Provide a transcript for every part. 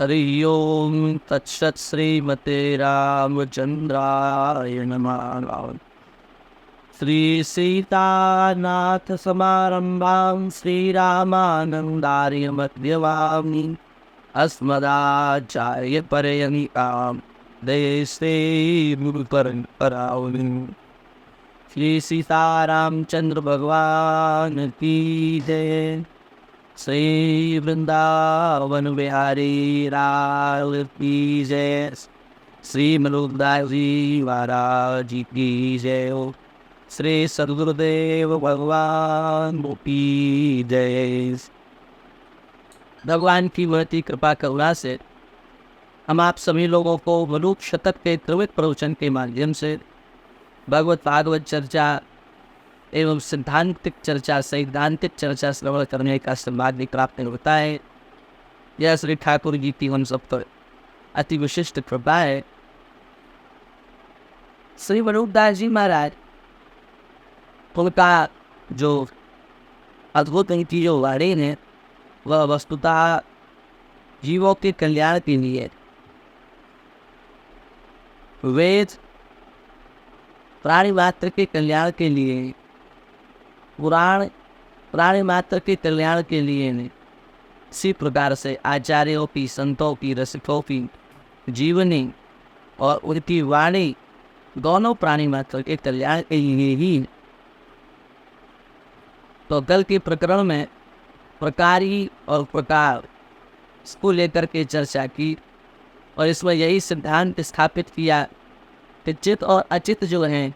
हरि ओम तत्सत् श्रीमते रामचंद्राय नमः। श्री सीतानाथ समारंभां श्रीरामानंदार्य मध्यमाम् अस्मदाचार्य पर्यन्तां देशे गुरु परंपराम्। श्री सीतारामचंद्र भगवान की जय। श्री वृंदावन बिहारी लाल की जय। श्री मलुकदास जी महाराज की जय। श्री सद्गुरुदेव भगवान की जय। भगवान की महती कृपा करुणा से हम आप सभी लोगों को मलुक शतक के त्रिविध प्रवचन के माध्यम से भगवत भागवत चर्चा एवं सैद्धांतिक चर्चा श्रवण करने का सौभाग्य प्राप्त होता है। यह श्री ठाकुर जी की हम सब पर अति विशिष्ट कृपा है। श्री मलुकदास जी महाराज, उनका जो अद्भुत नीति जो वाणी है वह वस्तुतः जीवों के कल्याण के लिए, वेद प्राणी मात्र के कल्याण के लिए, पुराण प्राणी मात्र के कल्याण के लिए ने इसी प्रकार से आचार्यों की, संतों की, रसिकों की जीवनी और उनकी वाणी दोनों प्राणी मात्र के कल्याण के लिए ही। तो कल के प्रकरण में प्रकारी और प्रकार इसको लेकर के चर्चा की और इसमें यही सिद्धांत स्थापित किया कि चित्त और अचित जो हैं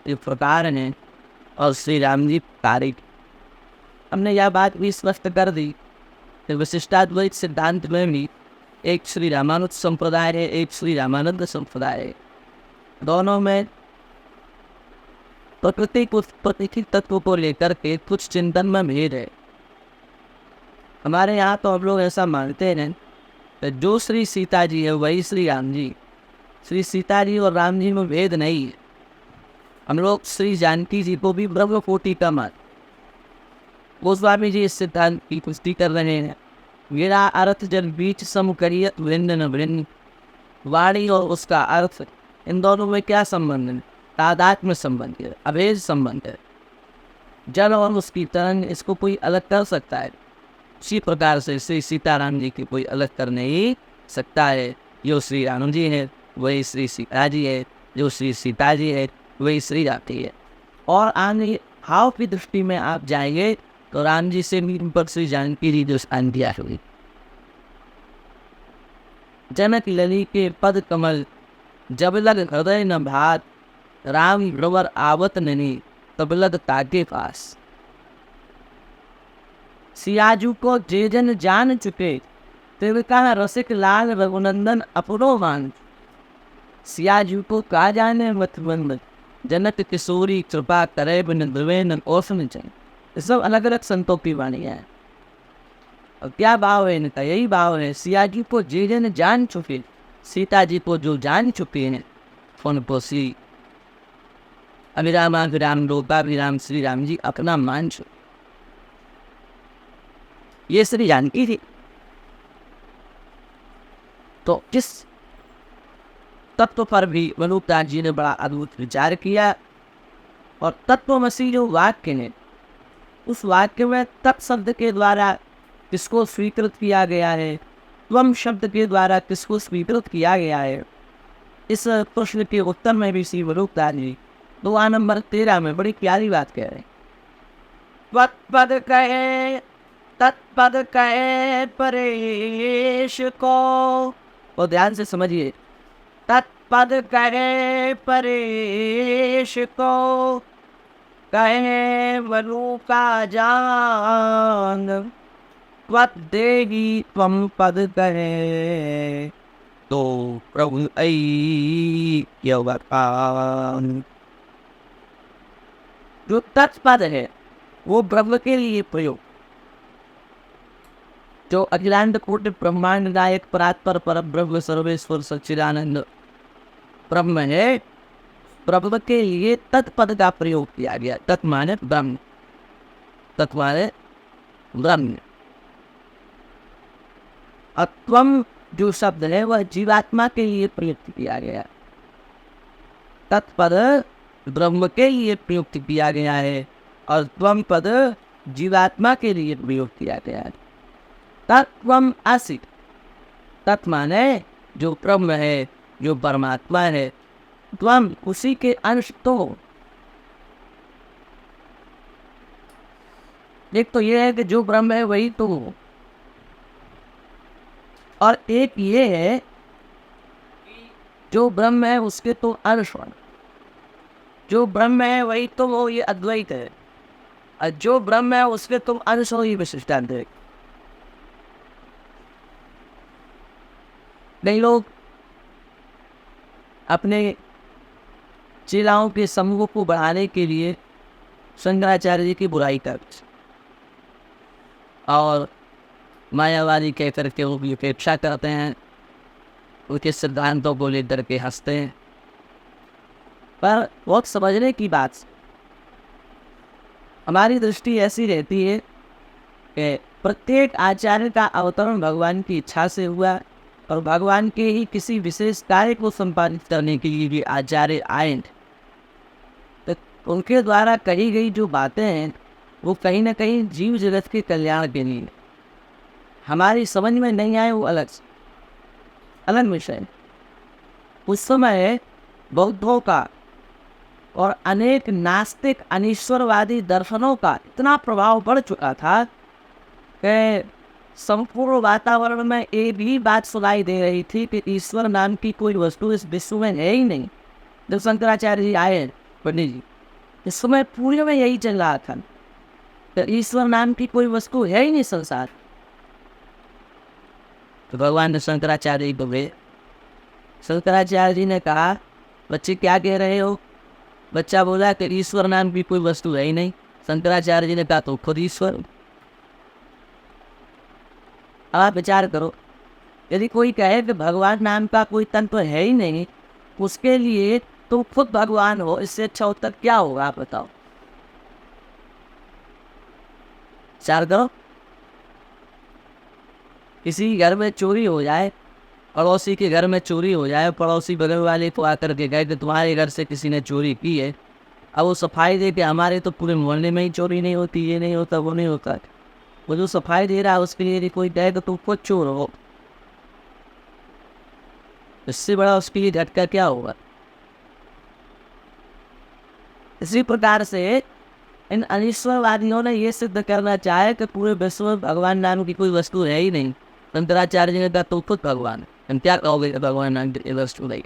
ये प्रकार हैं और श्री राम जी तारीख। हमने यह बात भी स्पष्ट कर दी कि विशिष्टाद्वैत सिद्धांत में भी एक श्री रामानुज संप्रदाय है, एक श्री रामानंद संप्रदाय है। दोनों में प्रकृति तत्व को लेकर के कुछ चिंतन में भेद है। हमारे यहाँ तो हम लोग ऐसा मानते हैं कि जो श्री सीता जी है वही श्री राम जी, श्री सीता जी और राम जी में भेद नहीं है। हम लोग श्री जानकी जी को भी ब्रह्म कोटि का मान। गोस्वामी जी इस सिद्धांत की पुष्टि कर रहे हैं। मेरा अर्थ जल बीच सम करियत वृंद न वृंद। वाणी और उसका अर्थ, इन दोनों में क्या संबंध है? तादात्म्य संबंध है, अभेद संबंध है। जल और उसकी तरंग, इसको कोई अलग कर सकता है? इसी प्रकार से श्री सीताराम जी की कोई अलग कर नहीं सकता है। जो श्री राम जी है वही श्री सीता जी है, जो श्री सीता जी है वही श्री राम जी है। और आगे भाव की दृष्टि में आप जाएंगे तो राम जी से भी पर श्री जानकी जी जो स्थान दिया हुई। जनक लली के पद कमल जब लग हृदय न भात। राम भ्रवर आवत ननी तब लग ताके पास। सियाजू को जे जन जान चुके तेरे कहा रसिक लाल रघुनंदन अपनो मान। सियाजू को का जाने मत बंद जनक किशोरी कृपा करे बिन द्रवे न ओसन चन। ये सब अलग अलग संतों की वाणी है। और क्या भाव है इनका? यही भाव है, सियाजी को जे जन जान चुके, सीता जी को जो जान चुके हैं उनको श्री अभिराम अभिराम लोकाभिराम श्री राम जी अपना मान चुके। ये श्री जानकी थी। तो किस तत्व पर भी मलुकदास जी ने बड़ा अद्भुत विचार किया। और तत्वमसी जो वाक्य है, उस वाक्य में तत् शब्द के द्वारा किसको स्वीकृत किया गया है, त्वम शब्द के द्वारा किसको स्वीकृत किया गया है, इस प्रश्न के उत्तर में भी श्री मलुकदास जी 2 नंबर 13 में बड़ी प्यारी बात कह रहे हैं। त्वत्पद कहे तत्पद कहे परेश को। और ध्यान से समझिए, तत्पद कहे परेश को कहे मनु का जान। त्वत् देही त्वम पद कहे तो प्रभु ऐक्यवतान। जो तत्पद है वो ब्रह्म के लिए प्रयोग, जो अखिलांड कोटि ब्रह्मांड नायक परात्पर पर ब्रह्म सर्वेश्वर सच्चिदानंद ब्रह्म है, ब्रह्म के लिए तत्पद का प्रयोग किया गया। तत् माने ब्रह्म, तत् माने ब्रह्म। अत्वम जो शब्द है वह जीवात्मा के लिए प्रयुक्त किया गया, तत्पद ब्रह्म के लिए प्रयुक्त किया गया है और त्वम पद जीवात्मा के लिए प्रयुक्त किया गया है। तत्वम आसि, तत् माने जो ब्रह्म है, जो परमात्मा है, त्वम उसी के अंश तो। एक तो ये है कि जो ब्रह्म है वही तो हो, और एक ये है जो ब्रह्म है उसके तो अंश हो। जो ब्रह्म है वही तुम हो, ये अद्वैत है, और जो ब्रह्म है उसके तुम अंश हो, ये विशिष्टाद्वैत है। कई लोग अपने चेलाओं के समूह को बढ़ाने के लिए शंकराचार्य जी की बुराई करते और मायावादी कह करके उनकी उपेक्षा करते हैं, उनके सिद्धांतों को लेकर के हंसते हैं। पर बहुत समझने की बात, हमारी दृष्टि ऐसी रहती है कि प्रत्येक आचार्य का अवतरण भगवान की इच्छा से हुआ और भगवान के ही किसी विशेष कार्य को संपादित करने के लिए भी आचार्य आए। तो उनके द्वारा कही गई जो बातें हैं वो कहीं ना कहीं जीव जगत के कल्याण के लिए, हमारी समझ में नहीं आए वो अलग विषय। उस समय बौद्धों का और अनेक नास्तिक अनीश्वरवादी दर्शनों का इतना प्रभाव बढ़ चुका था कि संपूर्ण वातावरण में ये भी बात सुनाई दे रही थी कि ईश्वर नाम की कोई वस्तु इस विश्व में है ही नहीं। जब शंकराचार्य जी आए पंडित जी, इस समय पूरे में यही चल रहा था कि ईश्वर नाम की कोई वस्तु है ही नहीं संसार। तो भगवान ने शंकराचार्य जी को भेजे। शंकराचार्य जी ने कहा, बच्चे क्या कह रहे हो? बच्चा बोला कि ईश्वर नाम की कोई वस्तु है ही नहीं। शंकराचार्य जी ने कहा, तो खुद ईश्वर। आप विचार करो, यदि कोई कहे कि भगवान नाम का कोई तत्व है ही नहीं, उसके लिए तुम खुद भगवान हो, इससे अच्छा उत्तर क्या होगा आप बताओ? विचार करो, किसी घर में चोरी हो जाए, पड़ोसी के घर में चोरी हो जाए, पड़ोसी बगल वाले को आकर के कहे कि तुम्हारे घर से किसी ने चोरी की है, अब वो सफाई दे कि हमारे तो पूरे मोहल्ले में ही चोरी नहीं होती, ये नहीं होता, वो नहीं होता। वो जो सफाई दे रहा है उसके लिए कोई कहे तो तुम खुद चोर हो, इससे बड़ा उसके लिए झटका क्या होगा? इसी प्रकार से इन अनीश्वरवादियों ने ये सिद्ध करना चाहे कि पूरे विश्व में भगवान नाम की कोई वस्तु है ही नहीं। शंकराचार्य जी ने कहा, तुम खुद भगवान है, हम क्या कहोगे भगवान नाम की वस्तु नहीं?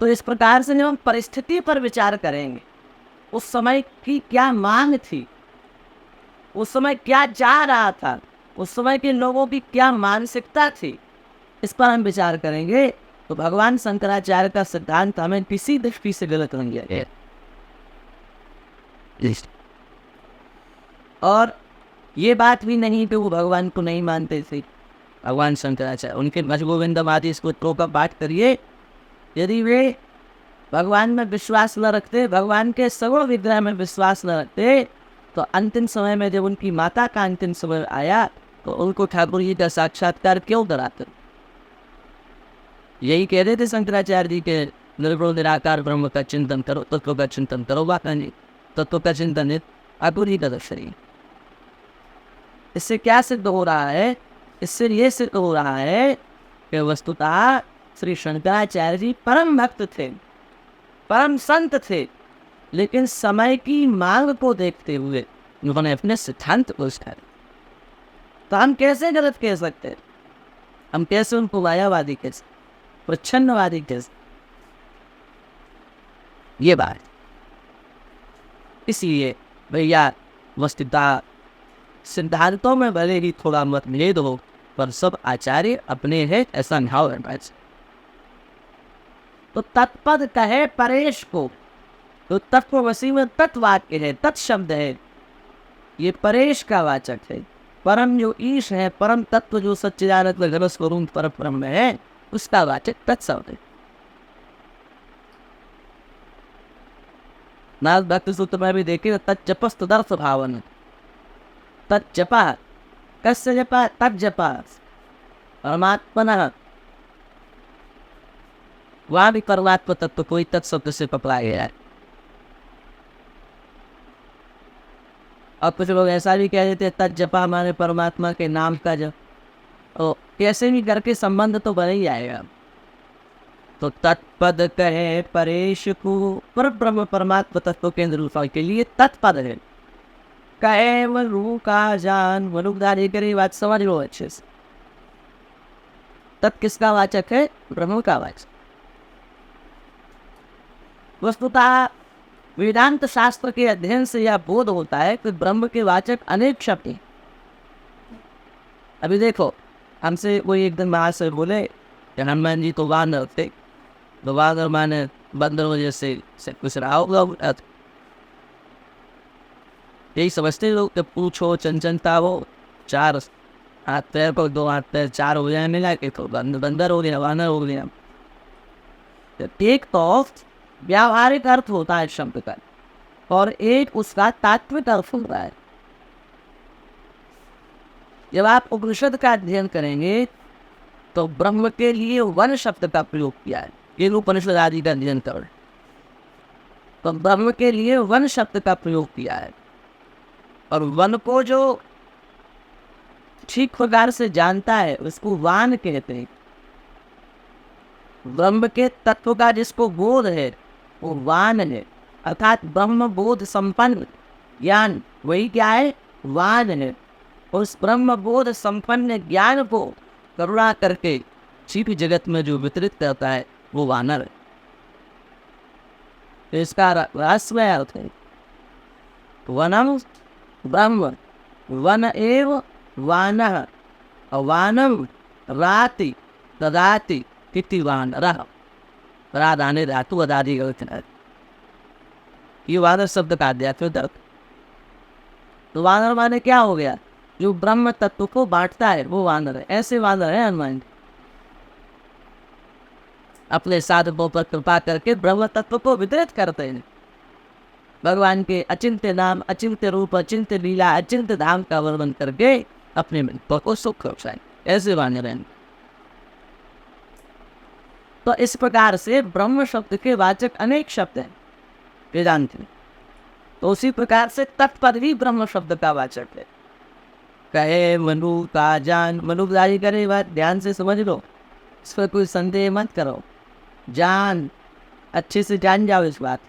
तो इस प्रकार से जब हम परिस्थिति पर विचार करेंगे, उस समय की क्या मांग थी, उस समय क्या चाह रहा था, उस समय के लोगों की क्या मानसिकता थी, इस पर हम विचार करेंगे तो भगवान शंकराचार्य का सिद्धांत हमें किसी दृष्टि से गलत नहीं है। और ये बात भी नहीं कि वो भगवान को नहीं मानते थे। भगवान शंकराचार्य, उनके भज गोविंदम आदि स्तोत्रों का पाठ करिए, यदि वे भगवान में विश्वास न रखते, भगवान के सगुण विग्रह में विश्वास न रखते, तो अंतिम समय में जब उनकी माता का अंतिम समय आया तो उनको ठाकुर जी का साक्षात्कार क्यों कराते? यही कह रहे थे शंकराचार्य जी के, निर्गुण निराकार ब्रह्म का चिंतन करो, तत्व का चिंतन करो। बात नहीं, तत्व का चिंतन है ठाकुर जी का दर्शन। इससे क्या सिद्ध हो रहा है? इससे ये सिद्ध हो रहा है कि वस्तुतः श्री शंकराचार्य जी परम भक्त थे, परम संत थे, लेकिन समय की मांग को देखते हुए उन्होंने अपने सिद्धांत को स्वीकार। तो हम कैसे गलत कह सकते हैं? हम कैसे उनको मायावादी कह सकते, प्रच्छन्नवादी कह सकते? ये बात इसलिए भैया, वस्तुतः सिद्धांतों में भले ही थोड़ा मतभेद हो, पर सब आचार्य अपने हैं, ऐसा भाव है। तो तत्पद कहे परेश को, तो तत्ववसी में तत्वाक्य है, तत्शब्द है, ये परेश का वाचक है। परम जो ईश है, परम तत्व जो सच्चिदानंद घन स्वरूप पर ब्रह्म में है, उसका वाचक तत्शब्द है। नाथ भक्ति सूत्र में भी देखिए, तज्जपस तदर्थ भावन, तज्जपा कस्य जपा, तज्जपा परमात्मनः, वहां भी परमात्मा तत्व कोई तत्शब्द से पकड़ा गया है। अब कुछ लोग ऐसा भी कह देते हैं तत् जपा हमारे परमात्मा के नाम का जप, तो कैसे भी करके संबंध तो बन ही जाएगा। तो तत्पद कहे परेश को, पर ब्रह्म परमात्मा तत्व केंद्र रूपा के लिए तत्पद है। कहे वनु का जान, वनुदारी करे, बात समझ लो अच्छे से। तत् किसका वाचक है? ब्रह्म का वाचक। वस्तुतः वेदांत शास्त्र के अध्ययन से यह बोध होता है कि ब्रह्म के वाचक अनेक शब्द हैं। अभी देखो, हमसे कोई एक दिन महाशय बोले कि हनुमान जी तो वानर थे, तो वानर माने बंदरों जैसे से कुछ रहा होगा, यही समझते लोग। कि पूछो चंचलता हो, 4 हाथ पैर पर 2 हाथ पैर 4 हो जाए मिला के, तो बंदर हो गया, वानर हो गया। एक तो व्यावहारिक अर्थ होता है शब्द का, और एक उसका तात्विक अर्थ होता है। जब आप उपनिषद का अध्ययन करेंगे तो ब्रह्म के लिए वन शब्द का प्रयोग किया है। ये उपनिषद आदि का अध्ययन करें तो ब्रह्म के लिए वन शब्द का प्रयोग किया है। और वन को जो ठीक प्रकार से जानता है उसको वान कहते हैं। ब्रह्म के तत्व का जिसको बोध है वो वान है, अर्थात ब्रह्म बोध संपन्न ज्ञान, वही क्या है? वान है। उस ब्रह्म बोध संपन्न ज्ञान को करुणा करके जीव जगत में जो वितरित करता है वो वानर है। तो इसका रहस्य अर्थ है वनम ब्रह्म, वन एव वानः, वानम राति ददाति किति वानरः, राधाने धातु अदादि गलत। ये वानर शब्द का आध्यात्मिक अर्थ। तो वानर माने क्या हो गया? जो ब्रह्म तत्व को बांटता है वो वानर है। ऐसे वानर है हनुमान जी, अपने साधकों पर कृपा करके ब्रह्म तत्व को वितरित करते हैं। भगवान के अचिंत्य नाम, अचिंत्य रूप, अचिंत्य लीला, अचिंत्य धाम का वर्णन करके अपने मित्र को सुख पहुंचाए। ऐसे वानर हैं। तो इस प्रकार से ब्रह्म शब्द के वाचक अनेक शब्द हैं वेदांत में। तो उसी प्रकार से तत्पद भी ब्रह्म शब्द का वाचक है। कहे मनु का जान, मनुदारी करे, बात ध्यान से समझ लो, इस पर कोई संदेह मत करो। जान, अच्छे से जान जाओ इस बात।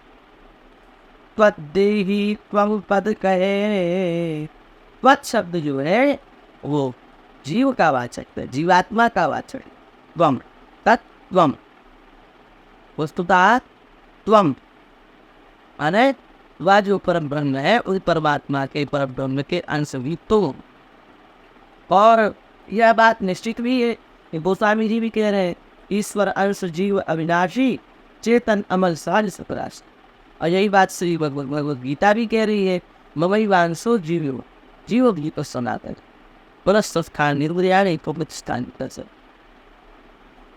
त्वद्देही त्वम पद कहे, त्वत् शब्द जो है वो जीव का वाचक है, जीवात्मा का वाचक है। त्वम, तत्त्वम, वस्तुतः त्वम माने वह जो परम ब्रह्म है उस परमात्मा के परम ब्रह्म के अंश भी तुम। और यह बात निश्चित भी है, गोस्वामी जी भी कह रहे हैं, ईश्वर अंश जीव अविनाशी, चेतन अमल साज सपराश। और यही बात श्री भगवद गीता भी कह रही है, ममई वांसो जीव, जीव भी तो सनातन पुनस्थान निर्वृयाणी प्रतिष्ठान।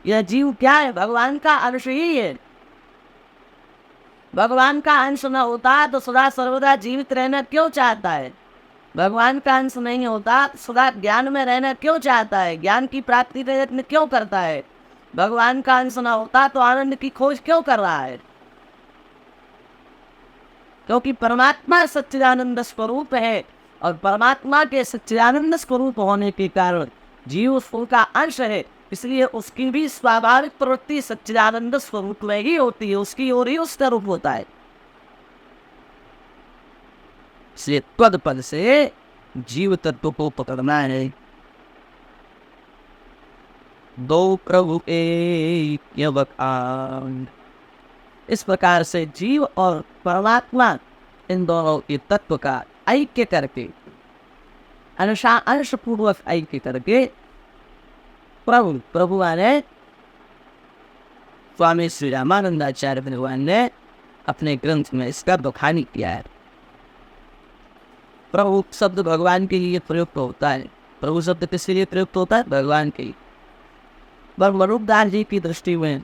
यह जीव क्या है? भगवान का अंश ही है। भगवान का अंश न होता तो सदा सर्वदा जीवित रहना क्यों चाहता है? भगवान का अंश नहीं होता सदा ज्ञान में रहना क्यों चाहता है? ज्ञान की प्राप्ति प्रयत्न क्यों करता है? भगवान का अंश न होता तो आनंद की खोज क्यों कर रहा है? क्योंकि परमात्मा सच्चिदानंद स्वरूप है, और परमात्मा के सच्चिदानंद स्वरूप होने के कारण जीव उसका अंश है। इसलिए उसकी भी स्वाभाविक प्रवृत्ति सच्चिदानंद स्वरूप में ही होती है, उसकी ओर ही उसका रूप होता है। इसलिए त्वद पद से जीव तत्व को पकड़ना है। दो प्रभु एक यवकांड, इस प्रकार से जीव और परमात्मा इन दोनों के तत्व का ऐक्य करके, अंश पूर्वक ऐक्य करके प्रभु, प्रभु माने स्वामी श्री रामानंदाचार्य भगवान ने अपने ग्रंथ में इसका बखानी किया है। प्रभु शब्द भगवान के लिए प्रयुक्त होता है। प्रभु शब्द किसके लिए प्रयुक्त होता है? भगवान के लिए। ब्रह्मरूपदास जी की दृष्टि में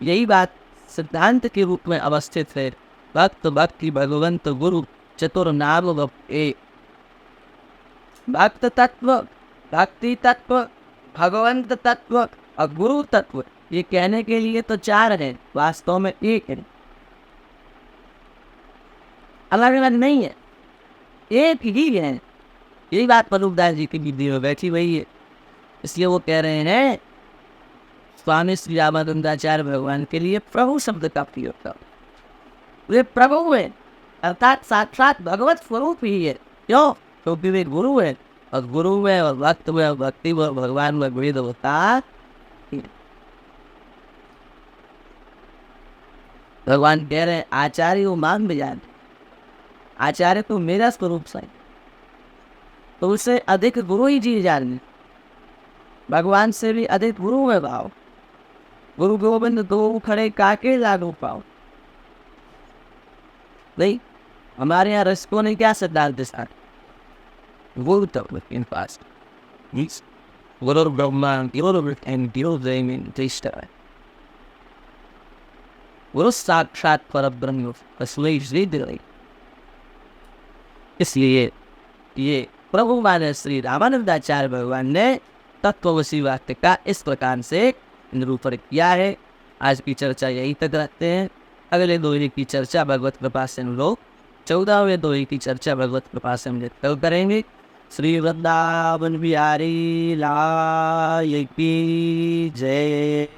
यही बात सिद्धांत के रूप में अवस्थित है। भक्त भक्ति भगवंत गुरु चतुर नाम एक। भक्त तत्व, भक्ति तत्व, भगवंत तत्व और गुरु तत्व, ये कहने के लिए तो चार है, वास्तव में एक है, अलग अलग नहीं है, एक ही है। यही बात प्रभुदास जी की बुद्धि में बैठी हुई है। इसलिए वो कह रहे हैं स्वामी श्री रामानंदाचार्य भगवान के लिए प्रभु शब्द का प्रयोग करो। वे प्रभु है, अर्थात साक्षात भगवत स्वरूप ही है। क्यों? क्योंकि वे गुरु है, और गुरु में और भक्त में और भक्ति में भगवान में भेद होता है। भगवान कह रहे हैं आचार्य वो मान भी जान, आचार्य तो मेरा स्वरूप सा, तो उससे अधिक गुरु ही जी जाने, भगवान से भी अधिक गुरु में भाव। गुरु गोविंद दो खड़े काके लागू पाओ। नहीं, हमारे यहाँ रसिकों ने क्या सिद्धांत दिया? गुरु तत्व इन पास गुरु ब्रह्मा गुरु एंड गुरु साक्षात परब्रह्म तस्मै श्री दिल्ली। इसलिए ये प्रभु माने श्री रामानंदाचार्य भगवान ने तत्ववसी वाक्य का इस प्रकार से निरूपण किया है। आज की चर्चा यही तक रखते हैं। अगले दोहे की चर्चा भगवत कृपा से हम लोग 14वें दोहे की चर्चा भगवत कृपा से हम कल करेंगे। श्री वृंदावन बिहारी लाल की जय।